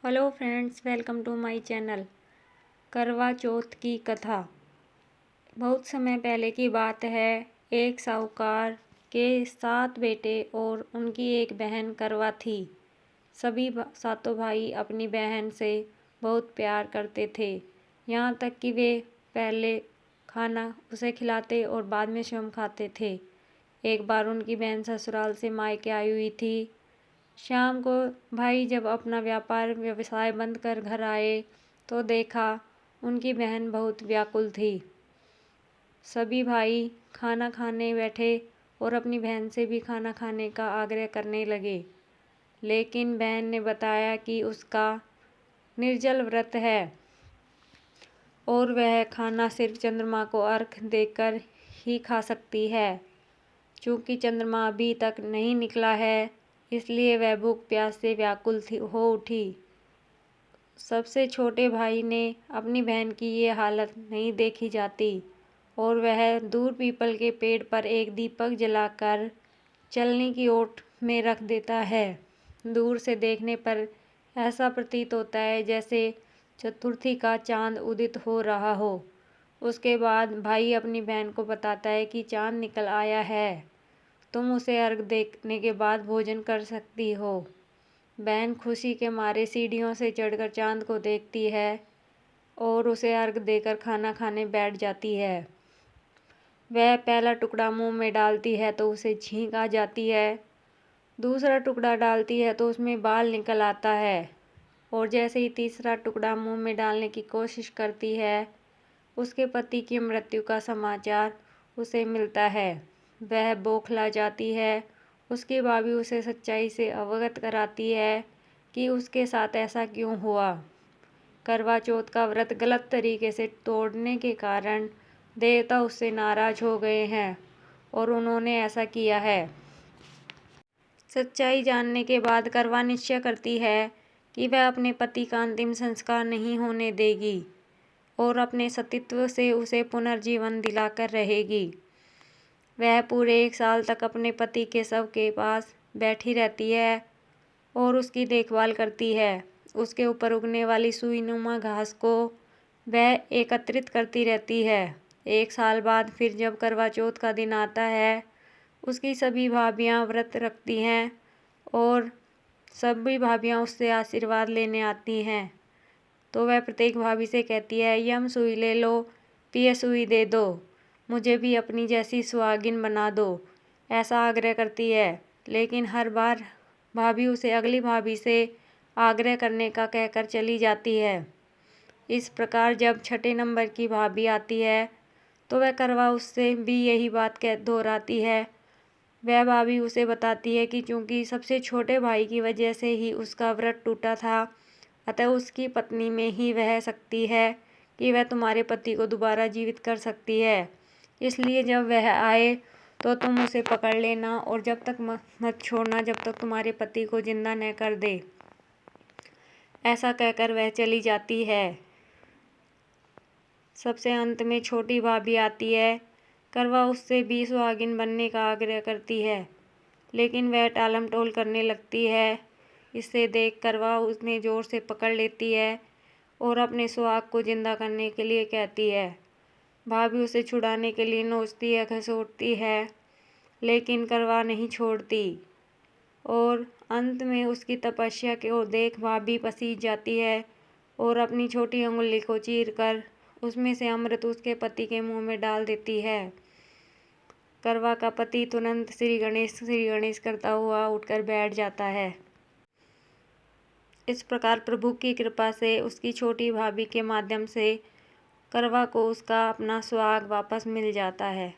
Hello friends, welcome to my channel. Karva Chauth की कथा। बहुत समय पहले की बात है। एक साहूकार के 7 बेटे और उनकी एक बहन करवा थी। सभी सातों भाई अपनी बहन से बहुत प्यार करते थे, यहाँ तक कि वे पहले खाना उसे खिलाते और बाद में स्वयं खाते थे। एक बार उनकी बहन ससुराल से मायके आई हुई थी। शाम को भाई जब अपना व्यवसाय बंद कर घर आए तो देखा उनकी बहन बहुत व्याकुल थी। सभी भाई खाना खाने बैठे और अपनी बहन से भी खाना खाने का आग्रह करने लगे, लेकिन बहन ने बताया कि उसका निर्जल व्रत है और वह खाना सिर्फ चंद्रमा को अर्घ देकर ही खा सकती है। चूँकि चंद्रमा अभी तक नहीं निकला है, इसलिए वह भूख प्यास से व्याकुल हो उठी। सबसे छोटे भाई ने अपनी बहन की ये हालत नहीं देखी जाती और वह दूर पीपल के पेड़ पर एक दीपक जलाकर चलनी की ओट में रख देता है। दूर से देखने पर ऐसा प्रतीत होता है जैसे चतुर्थी का चांद उदित हो रहा हो। उसके बाद भाई अपनी बहन को बताता है कि चांद निकल आया है, तुम उसे अर्घ देने के बाद भोजन कर सकती हो। बहन खुशी के मारे सीढ़ियों से चढ़कर चांद को देखती है और उसे अर्घ देकर खाना खाने बैठ जाती है। वह पहला टुकड़ा मुंह में डालती है तो उसे छींक आ जाती है। दूसरा टुकड़ा डालती है तो उसमें बाल निकल आता है और जैसे ही तीसरा टुकड़ा मुंह में डालने की कोशिश करती है, उसके पति की मृत्यु का समाचार उसे मिलता है। वह बौखला जाती है। उसकी भाभी उसे सच्चाई से अवगत कराती है कि उसके साथ ऐसा क्यों हुआ। करवा चौथ का व्रत गलत तरीके से तोड़ने के कारण देवता उससे नाराज हो गए हैं और उन्होंने ऐसा किया है। सच्चाई जानने के बाद करवा निश्चय करती है कि वह अपने पति का अंतिम संस्कार नहीं होने देगी और अपने सतीत्व से उसे पुनर्जीवन दिलाकर रहेगी। वह पूरे 1 साल तक अपने पति के शव के पास बैठी रहती है और उसकी देखभाल करती है। उसके ऊपर उगने वाली सुईनुमा घास को वह एकत्रित करती रहती है। 1 साल बाद फिर जब करवा चौथ का दिन आता है, उसकी सभी भाभियाँ व्रत रखती हैं और सभी भाभियाँ उससे आशीर्वाद लेने आती हैं। तो वह प्रत्येक भाभी से कहती है, यम सुई ले लो, पिय सुई दे दो, मुझे भी अपनी जैसी सुहागिन बना दो, ऐसा आग्रह करती है। लेकिन हर बार भाभी उसे अगली भाभी से आग्रह करने का कहकर चली जाती है। इस प्रकार जब 6 नंबर की भाभी आती है तो वह करवा उससे भी यही बात दोहराती है। वह भाभी उसे बताती है कि चूँकि सबसे छोटे भाई की वजह से ही उसका व्रत टूटा था, अतः उसकी पत्नी में ही वह शक्ति है कि वह तुम्हारे पति को दोबारा जीवित कर सकती है। इसलिए जब वह आए तो तुम उसे पकड़ लेना और जब तक मत छोड़ना जब तक तुम्हारे पति को जिंदा न कर दे। ऐसा कहकर वह चली जाती है। सबसे अंत में छोटी भाभी आती है। करवा उससे भी सुहागिन बनने का आग्रह करती है, लेकिन वह टालमटोल करने लगती है। इसे देख करवा उसने जोर से पकड़ लेती है और अपने सुहाग को जिंदा करने के लिए कहती है। भाभी उसे छुड़ाने के लिए नोचती है, खसोटती है, लेकिन करवा नहीं छोड़ती और अंत में उसकी तपस्या को देख भाभी पसीज जाती है और अपनी छोटी अंगुली को चीरकर उसमें से अमृत उसके पति के मुंह में डाल देती है। करवा का पति तुरंत श्री गणेश करता हुआ उठकर बैठ जाता है। इस प्रकार प्रभु की कृपा से उसकी छोटी भाभी के माध्यम से करवा को उसका अपना सुहाग वापस मिल जाता है।